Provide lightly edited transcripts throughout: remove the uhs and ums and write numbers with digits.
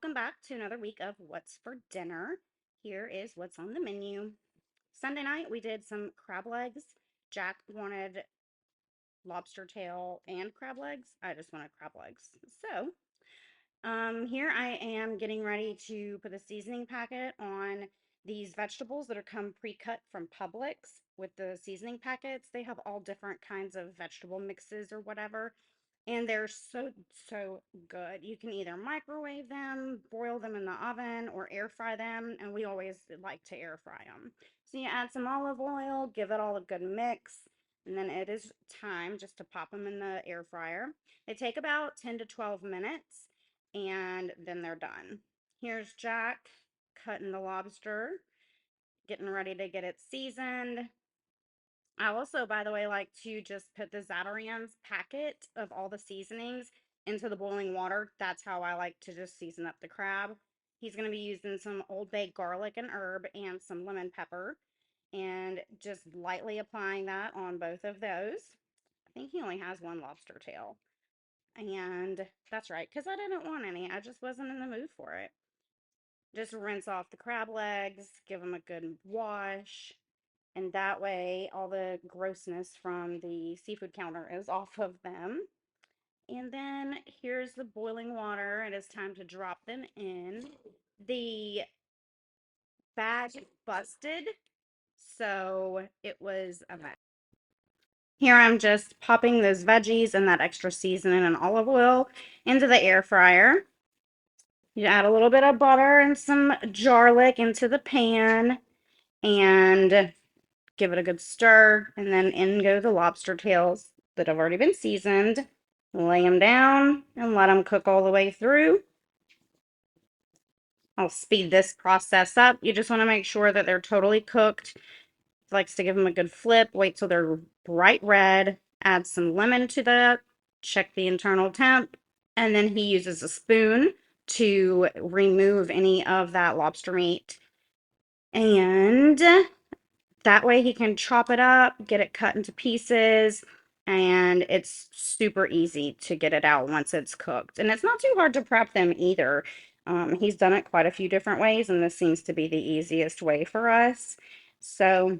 Welcome back to another week of What's for Dinner. Here is what's on the menu. Sunday night, we did some crab legs. Jack wanted lobster tail and crab legs. I just wanted crab legs. Here I am getting ready to put the seasoning packet on these vegetables that are come pre-cut from Publix with the seasoning packets. They have all different kinds of vegetable mixes or whatever, and they're so good. You can either microwave them, broil them in the oven, or air fry them, and we always like to air fry them. So you add some olive oil, give it all a good mix, and then it is time just to pop them in the air fryer. They take about 10 to 12 minutes, and then they're done. Here's Jack cutting the lobster, getting ready to get it seasoned. I also, by the way, like to just put the Zatarain's packet of all the seasonings into the boiling water. That's how I like to just season up the crab. He's going to be using some Old Bay garlic and herb and some lemon pepper, and just lightly applying that on both of those. I think he only has one lobster tail. And that's right, because I didn't want any. I just wasn't in the mood for it. Just rinse off the crab legs, give them a good wash, and that way all the grossness from the seafood counter is off of them. And then here's the boiling water. It is time to drop them in. The bag busted, so it was a mess. Here I'm just popping those veggies and that extra seasoning and olive oil into the air fryer. You add a little bit of butter and some garlic into the pan and give it a good stir, and then in go the lobster tails that have already been seasoned. Lay them down and let them cook all the way through. I'll speed this process up. You just want to make sure that they're totally cooked. Likes to give them a good flip. Wait till they're bright red. Add some lemon to that. Check the internal temp. And then he uses a spoon to remove any of that lobster meat. And that way he can chop it up, get it cut into pieces, and it's super easy to get it out once it's cooked. And it's not too hard to prep them either. He's done it quite a few different ways, and this seems to be the easiest way for us. So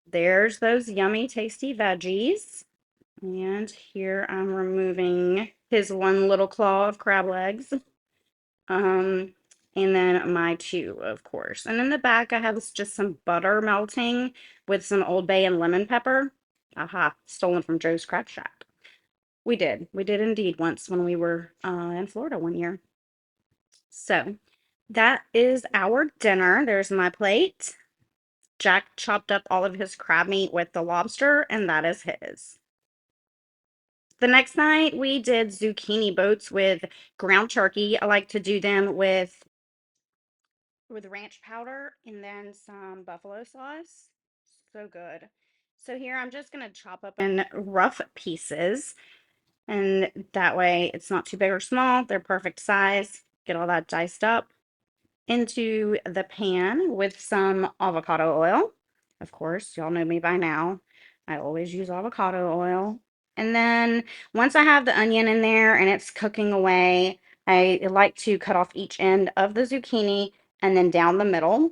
there's those yummy, tasty veggies. And here I'm removing his one little claw of crab legs. Um, and then my two, of course. And in the back, I have just some butter melting with some Old Bay and lemon pepper. Aha, stolen from Joe's Crab Shack. We did. We did indeed once when we were in Florida one year. So that is our dinner. There's my plate. Jack chopped up all of his crab meat with the lobster, and that is his. The next night, we did zucchini boats with ground turkey. I like to do them with ranch powder and then some buffalo sauce. So good. So here I'm just going to chop up in rough pieces, and that way it's not too big or small. They're perfect size. Get all that diced up into the pan with some avocado oil. Of course, y'all know me by now. I always use avocado oil. And then once I have the onion in there and it's cooking away, I like to cut off each end of the zucchini and then down the middle.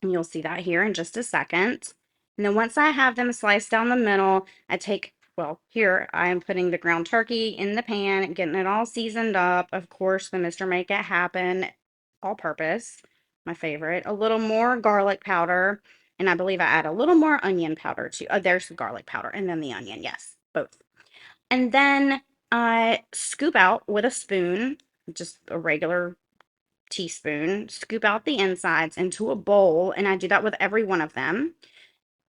And you'll see that here in just a second. And then once I have them sliced down the middle, I take, well, here I am putting the ground turkey in the pan, getting it all seasoned up. Of course, the Mr. Make It Happen all purpose, my favorite. A little more garlic powder, and I believe I add a little more onion powder too. Oh, there's the garlic powder and then the onion. Yes, both. And then I scoop out with a spoon, just a regular teaspoon, scoop out the insides into a bowl, and I do that with every one of them.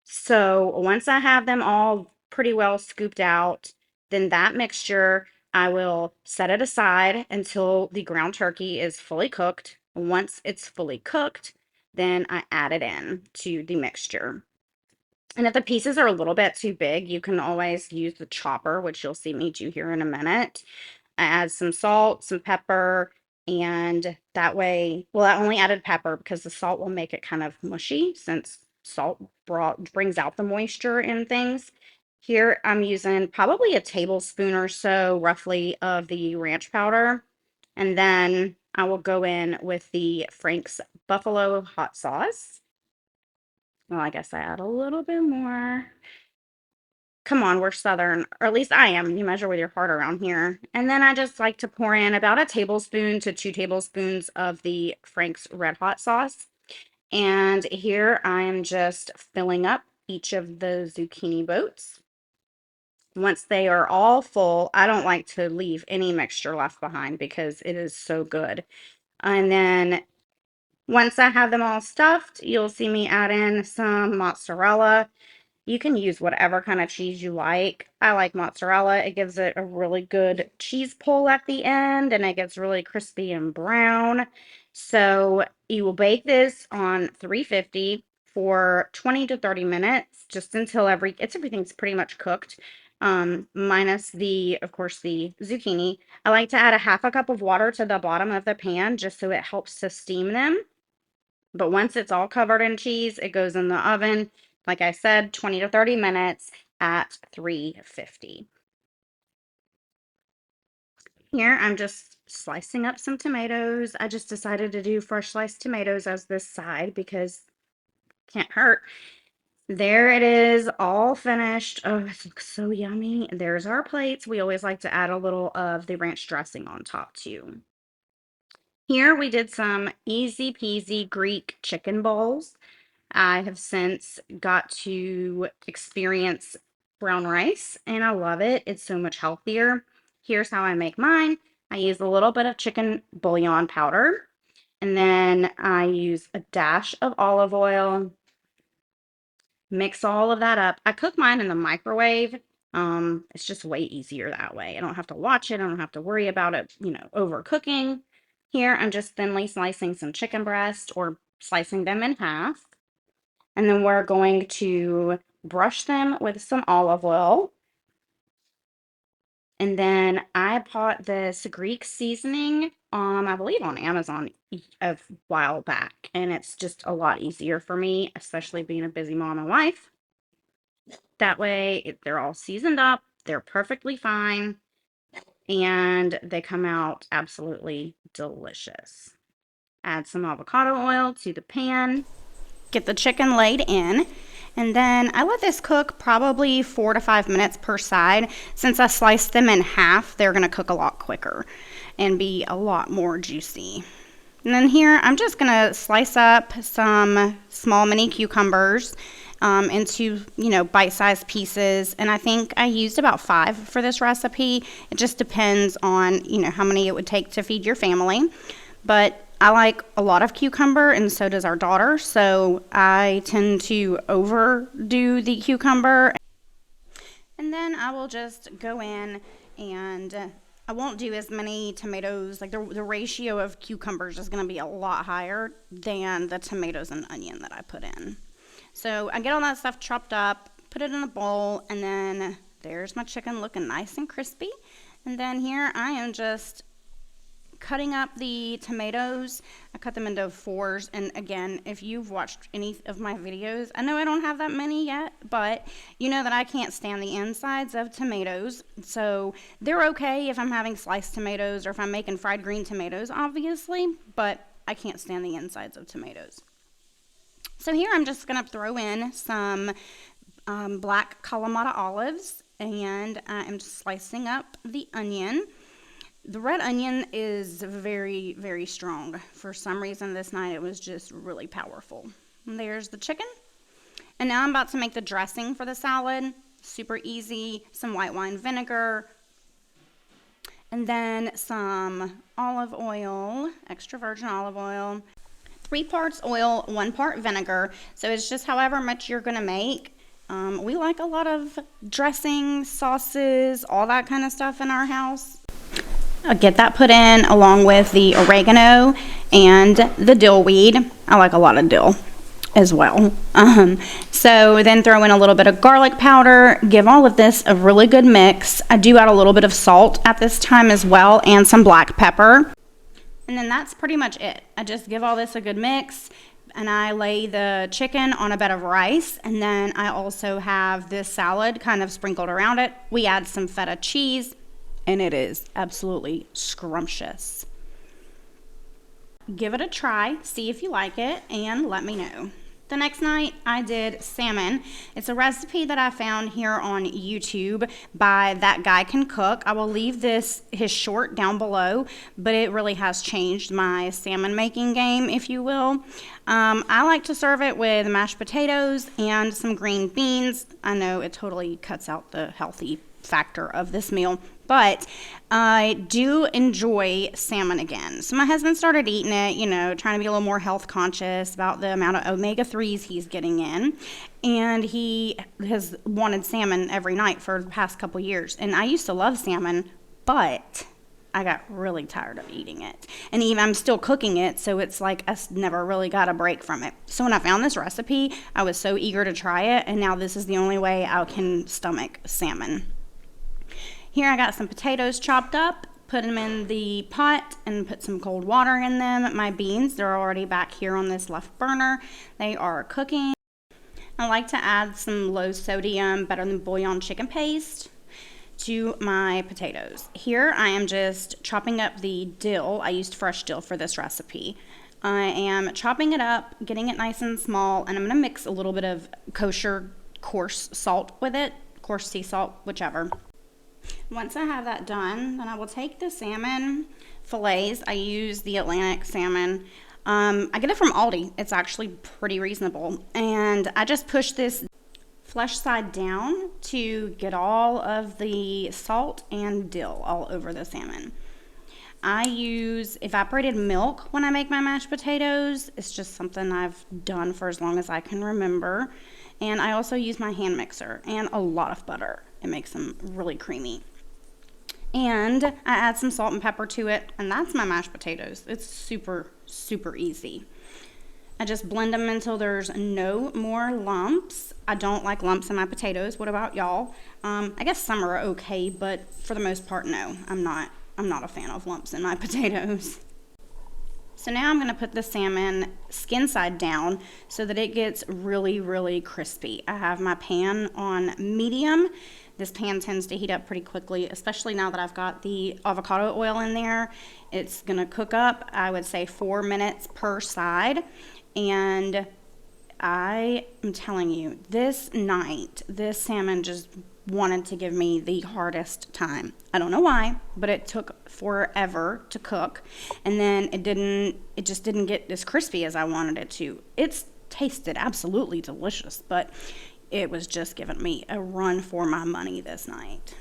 So once I have them all pretty well scooped out, then that mixture, I will set it aside until the ground turkey is fully cooked. Once it's fully cooked, then I add it in to the mixture. And if the pieces are a little bit too big, you can always use the chopper, which you'll see me do here in a minute. I add some salt, some pepper, and that way, well, I only added pepper because the salt will make it kind of mushy since salt brings out the moisture in things. Here I'm using probably a tablespoon or so, roughly, of the ranch powder. And then I will go in with the Frank's Buffalo hot sauce. Well, I guess I add a little bit more. Come on, we're Southern, or at least I am. You measure with your heart around here. And then I just like to pour in about a tablespoon to 2 tablespoons of the Frank's Red Hot sauce. And here I am just filling up each of the zucchini boats. Once they are all full, I don't like to leave any mixture left behind because it is so good. And then once I have them all stuffed, you'll see me add in some mozzarella. You can use whatever kind of cheese you like. I like mozzarella. It gives it a really good cheese pull at the end, and it gets really crispy and brown. So you will bake this on 350 for 20 to 30 minutes, just until everything's pretty much cooked. Minus of course, the zucchini. I like to add a half a cup of water to the bottom of the pan just so it helps to steam them. But once it's all covered in cheese, it goes in the oven, like I said, 20 to 30 minutes at 350. Here, I'm just slicing up some tomatoes. I just decided to do fresh sliced tomatoes as this side because can't hurt. There it is, all finished. Oh, it looks so yummy. There's our plates. We always like to add a little of the ranch dressing on top too. Here we did some easy peasy Greek chicken bowls. I have since got to experience brown rice and I love it. It's so much healthier. Here's how I make mine. I use a little bit of chicken bouillon powder, and then I use a dash of olive oil. Mix all of that up. I cook mine in the microwave. It's just way easier that way. I don't have to watch it. I don't have to worry about it, overcooking. Here, I'm just thinly slicing some chicken breast or slicing them in half. And then we're going to brush them with some olive oil. And then I bought this Greek seasoning, I believe on Amazon a while back. And it's just a lot easier for me, especially being a busy mom and wife. That way, they're all seasoned up, they're perfectly fine, and they come out absolutely delicious. Add some avocado oil to the pan. Get the chicken laid in, and then I let this cook probably 4 to 5 minutes per side. Since I sliced them in half, they're going to cook a lot quicker and be a lot more juicy. And then here, I'm just going to slice up some small mini cucumbers into, bite-sized pieces. And I think I used about 5 for this recipe. It just depends on, how many it would take to feed your family. But I like a lot of cucumber, and so does our daughter. So I tend to overdo the cucumber. And then I will just go in and I won't do as many tomatoes. Like the ratio of cucumbers is going to be a lot higher than the tomatoes and onion that I put in. So I get all that stuff chopped up, put it in a bowl, and then there's my chicken looking nice and crispy. And then here I am just cutting up the tomatoes. I cut them into 4s. And again, if you've watched any of my videos, I know I don't have that many yet, but you know that I can't stand the insides of tomatoes. So they're okay if I'm having sliced tomatoes or if I'm making fried green tomatoes, obviously, but I can't stand the insides of tomatoes. So here I'm just going to throw in some black Kalamata olives, and I am slicing up the onion. The red onion is very, very strong. For some reason this night it was just really powerful. And there's the chicken. And now I'm about to make the dressing for the salad. Super easy. Some white wine vinegar. And then some olive oil, extra virgin olive oil. 3 parts oil, 1 part vinegar. So it's just however much you're going to make. We like a lot of dressing, sauces, all that kind of stuff in our house. I'll get that put in along with the oregano and the dill weed. I like a lot of dill as well. So then throw in a little bit of garlic powder. Give all of this a really good mix. I do add a little bit of salt at this time as well and some black pepper. And then that's pretty much it. I just give all this a good mix, and I lay the chicken on a bed of rice, and then I also have this salad kind of sprinkled around it. We add some feta cheese, and it is absolutely scrumptious. Give it a try, see if you like it, and let me know. The next night I did salmon. It's a recipe that I found here on YouTube by That Guy Can Cook. I will leave his short down below, but it really has changed my salmon making game, if you will. I like to serve it with mashed potatoes and some green beans. I know it totally cuts out the healthy factor of this meal, but I do enjoy salmon again. So my husband started eating it, you know, trying to be a little more health conscious about the amount of omega-3s he's getting in. And he has wanted salmon every night for the past couple years. And I used to love salmon, but I got really tired of eating it. And even I'm still cooking it, so it's like I never really got a break from it. So when I found this recipe, I was so eager to try it, and now this is the only way I can stomach salmon. Here I got some potatoes chopped up, put them in the pot and put some cold water in them. My beans, they're already back here on this left burner. They are cooking. I like to add some low sodium, better than bouillon chicken paste to my potatoes. Here I am just chopping up the dill. I used fresh dill for this recipe. I am chopping it up, getting it nice and small, and I'm gonna mix a little bit of kosher coarse salt with it, coarse sea salt, whichever. Once I have that done, then I will take the salmon fillets. I use the Atlantic salmon. I get it from Aldi. It's actually pretty reasonable. And I just push this flesh side down to get all of the salt and dill all over the salmon. I use evaporated milk when I make my mashed potatoes. It's just something I've done for as long as I can remember. And I also use my hand mixer and a lot of butter. It makes them really creamy. And I add some salt and pepper to it, and that's my mashed potatoes. It's super, super easy. I just blend them until there's no more lumps. I don't like lumps in my potatoes. What about y'all? I guess some are okay, but for the most part, no. I'm not a fan of lumps in my potatoes. So now I'm gonna put the salmon skin side down so that it gets really, really crispy. I have my pan on medium. This pan tends to heat up pretty quickly, especially now that I've got the avocado oil in there. It's gonna cook up, I would say 4 minutes per side. And I am telling you, this night, this salmon just wanted to give me the hardest time. I don't know why, but it took forever to cook. And then it just didn't get as crispy as I wanted it to. It's tasted absolutely delicious, but it was just giving me a run for my money this night.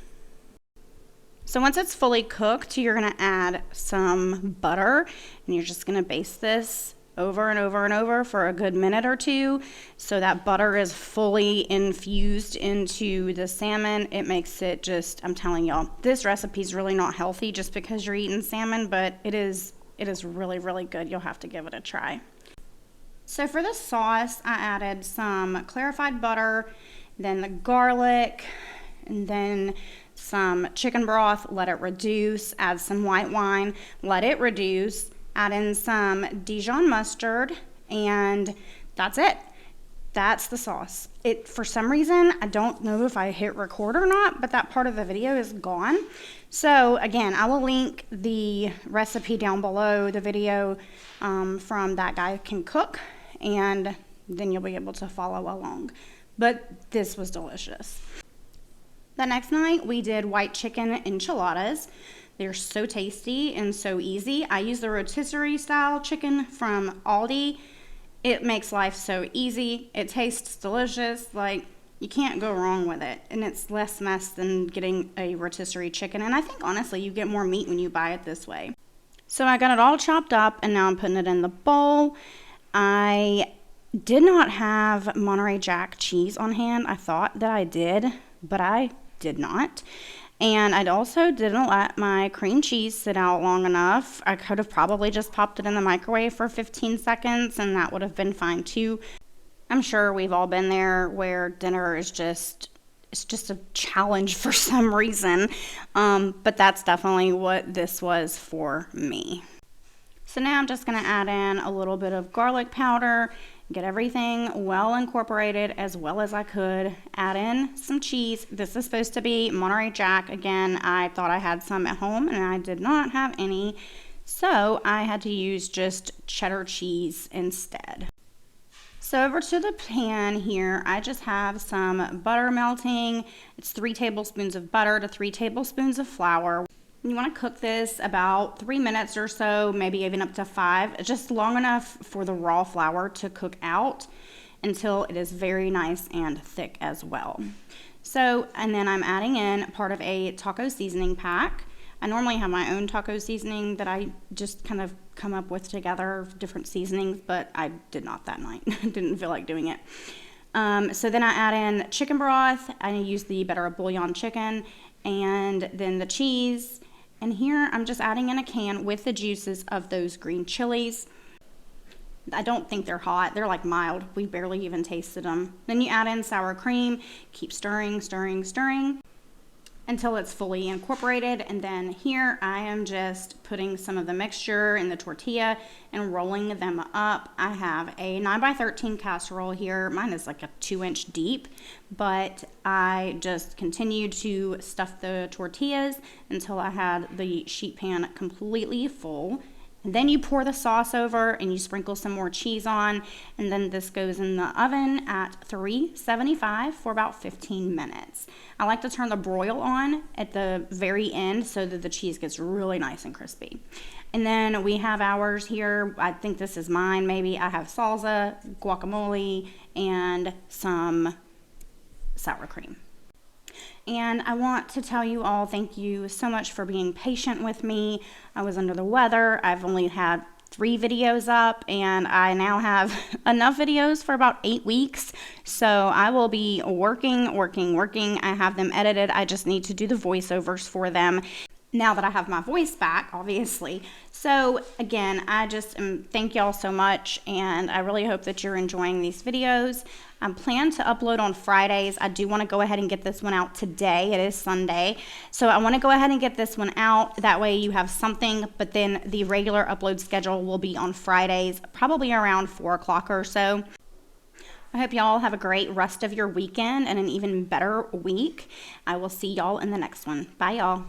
So once it's fully cooked, you're gonna add some butter, and you're just gonna baste this over and over and over for a good minute or two so that butter is fully infused into the salmon. It makes it just, I'm telling y'all, this recipe is really not healthy just because you're eating salmon, but it is really, really good. You'll have to give it a try. So for the sauce, I added some clarified butter, then the garlic, and then some chicken broth, let it reduce, add some white wine, let it reduce, add in some Dijon mustard, and that's it. That's the sauce. For some reason, I don't know if I hit record or not, but that part of the video is gone. So again, I will link the recipe down below, the video from That Guy Can Cook, and then you'll be able to follow along. But this was delicious. The next night, we did white chicken enchiladas. They're so tasty and so easy. I use the rotisserie style chicken from Aldi. It makes life so easy. It tastes delicious. Like, you can't go wrong with it. And it's less mess than getting a rotisserie chicken. And I think, honestly, you get more meat when you buy it this way. So I got it all chopped up, and now I'm putting it in the bowl. I did not have Monterey Jack cheese on hand. I thought that I did, but I did not. And I also didn't let my cream cheese sit out long enough. I could have probably just popped it in the microwave for 15 seconds, and that would have been fine too. I'm sure we've all been there where dinner is just a challenge for some reason. But that's definitely what this was for me. So now I'm just gonna add in a little bit of garlic powder, get everything well incorporated as well as I could, add in some cheese. This is supposed to be Monterey Jack. Again, I thought I had some at home and I did not have any. So I had to use just cheddar cheese instead. So over to the pan here, I just have some butter melting. It's 3 tablespoons of butter to 3 tablespoons of flour. You want to cook this about 3 minutes or so, maybe even up to 5, just long enough for the raw flour to cook out until it is very nice and thick as well. So, and then I'm adding in part of a taco seasoning pack. I normally have my own taco seasoning that I just kind of come up with together, different seasonings, but I did not that night. Didn't feel like doing it. So then I add in chicken broth. I use the better bouillon chicken, and then the cheese. And here I'm just adding in a can with the juices of those green chilies. I don't think they're hot. They're like mild. We barely even tasted them. Then you add in sour cream. Keep stirring, stirring, stirring until it's fully incorporated. And then here I am just putting some of the mixture in the tortilla and rolling them up. I have a 9x13 casserole here. Mine is like a 2-inch deep, but I just continued to stuff the tortillas until I had the sheet pan completely full. And then you pour the sauce over and you sprinkle some more cheese on, and then this goes in the oven at 375 for about 15 minutes. I like to turn the broil on at the very end so that the cheese gets really nice and crispy. And then we have ours here. I think this is mine maybe. I have salsa, guacamole, and some sour cream. And I want to tell you all, thank you so much for being patient with me. I was under the weather. I've only had 3 videos up, and I now have enough videos for about 8 weeks. So I will be working. I have them edited. I just need to do the voiceovers for them now that I have my voice back, obviously. So again, I just thank y'all so much, and I really hope that you're enjoying these videos. I plan to upload on Fridays. I do want to go ahead and get this one out today. It is Sunday. So I want to go ahead and get this one out. That way you have something, but then the regular upload schedule will be on Fridays, probably around 4 o'clock or so. I hope y'all have a great rest of your weekend and an even better week. I will see y'all in the next one. Bye, y'all.